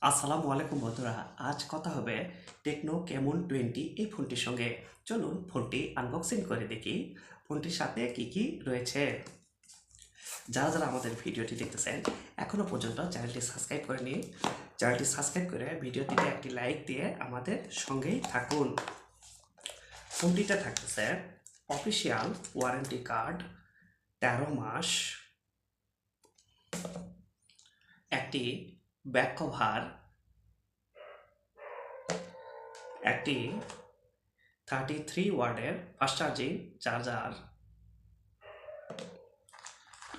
আসসালামু আলাইকুম বন্ধুরা, আজ কথা হবে টেকনো কেমন 20 এই ফোনটির সঙ্গে। চলুন ফোনটি আনবক্সিং করে দেখি ফোনটির সাথে কি কি রয়েছে। যারা যারা আমাদের ভিডিওটি দেখতেছেন এখনও পর্যন্ত চ্যানেলটি সাবস্ক্রাইব করে নিন। চ্যানেলটি সাবস্ক্রাইব করে ভিডিওটিতে একটি লাইক দিয়ে আমাদের সঙ্গেই থাকুন। ফোনটিতে থাকতেছে অফিসিয়াল ওয়ারেন্টি কার্ড 13 মাস, একটি ব্যাক কভার, একটি 33 ওয়াটের fast charging charger,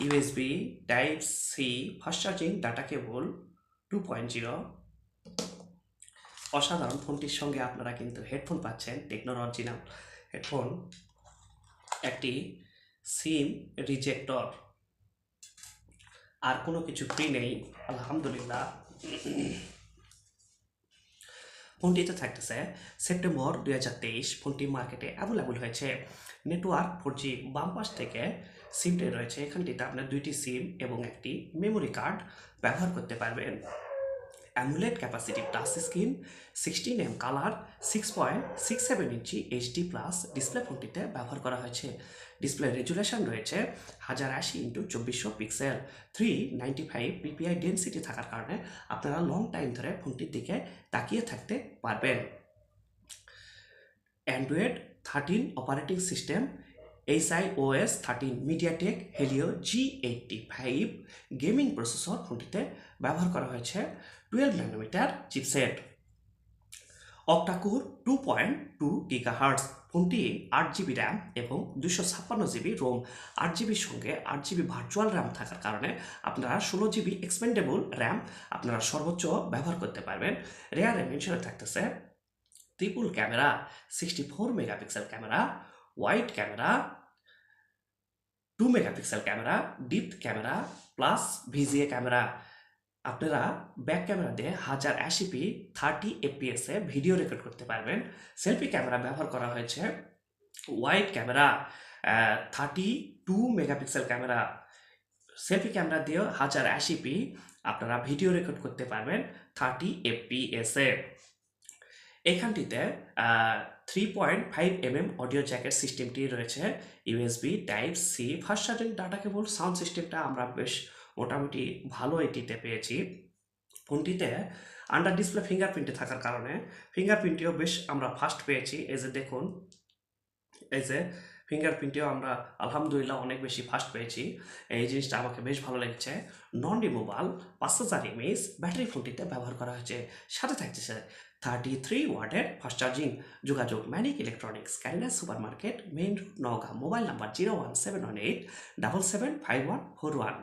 USB type C fast charging data cable 2.0। অসাধারণ ফোনটির সঙ্গে আপনারা কিন্তু হেডফোন পাচ্ছেন, টেকনোর অরিজিনাল হেডফোন, একটি সিম রিজেক্টর, আর কোনো কিছু ফ্রি নেই আলহামদুলিল্লাহ। ফোনটিতে থাকতেছে সেপ্টেম্বর 2023। ফোনটি মার্কেটে অ্যাভেলেবল হয়েছে। নেটওয়ার্ক 4G বাম পাশ থেকে সিমটি রয়েছে। এখানটিতে আপনার 2টি সিম এবং একটি মেমোরি কার্ড ব্যবহার করতে পারবেন। Amulet capacitive touch screen, 16mm colour, 6.67 ইঞ্চি HD প্লাস ডিসপ্লে ফোনটিতে ব্যবহার করা হয়েছে। ডিসপ্লে রেজুলেশন রয়েছে 1080x2400 পিক্সেল, 395 PPI ডেন্সিটি থাকার কারণে আপনারা লং টাইম ধরে ফোনটির দিকে তাকিয়ে থাকতে পারবেন। Android 13 operating system, HiOS 13, MediaTek Helio G85 gaming processor ফোনটিতে ব্যবহার করা হয়েছে। 12 ন্যানোমিটার চিপসেট, অক্টাকোর 2.2 GHz। ফোনটি 8GB র্যাম এবং 256GB রোম। 8GBর সঙ্গে 8GB ভার্চুয়াল র্যাম থাকার কারণে আপনারা 16GB এক্সপেন্ডেবল র্যাম আপনারা সর্বোচ্চ ব্যবহার করতে পারবেন। রেয়ার ডাইমেনশনে থাকতেছে triple camera, 64 megapixel camera, wide camera, 2 megapixel camera, deep camera plus VGA camera. আপনারা ব্যাক ক্যামেরা দিয়ে 1080p 30 fps এ ভিডিও রেকর্ড করতে পারবেন। সেলফি ক্যামেরা ব্যবহার করা হয়েছে। Wide camera 32 megapixel camera, selfie camera দিয়েও 1080p আপনারা ভিডিও রেকর্ড করতে পারবেন 30 fps এ। এখানটিতে 3.5mm অডিও জ্যাকেট সিস্টেমটি রয়েছে। USB type C fast charging data cable, sound সিস্টেমটা আমরা বেশ মোটামুটি ভালো এটিতে পেয়েছি। ফোনটিতে আন্ডার ডিসপ্লে ফিঙ্গারপ্রিন্টে থাকার কারণে ফিঙ্গারপ্রিন্টটিও বেশ আমরা ফাস্ট পেয়েছি। এই যে দেখুন, এই যে ফিঙ্গারপ্রিন্টটিও আমরা আলহামদুলিল্লাহ অনেক বেশি ফাস্ট পেয়েছি। এই জিনিসটা আমাকে বেশ ভালো লেগেছে। নন রিমুভাল 5000 mAh ব্যাটারি ফোনটিতে ব্যবহার করা হয়েছে। সাথে থাকতেছে 33 ওয়াটের ফাস্ট চার্জিং। যোগাযোগ ম্যানিক ইলেকট্রনিক্স, ক্যারিনাস super market, main road, Naogaon. Mobile number 01718 775141।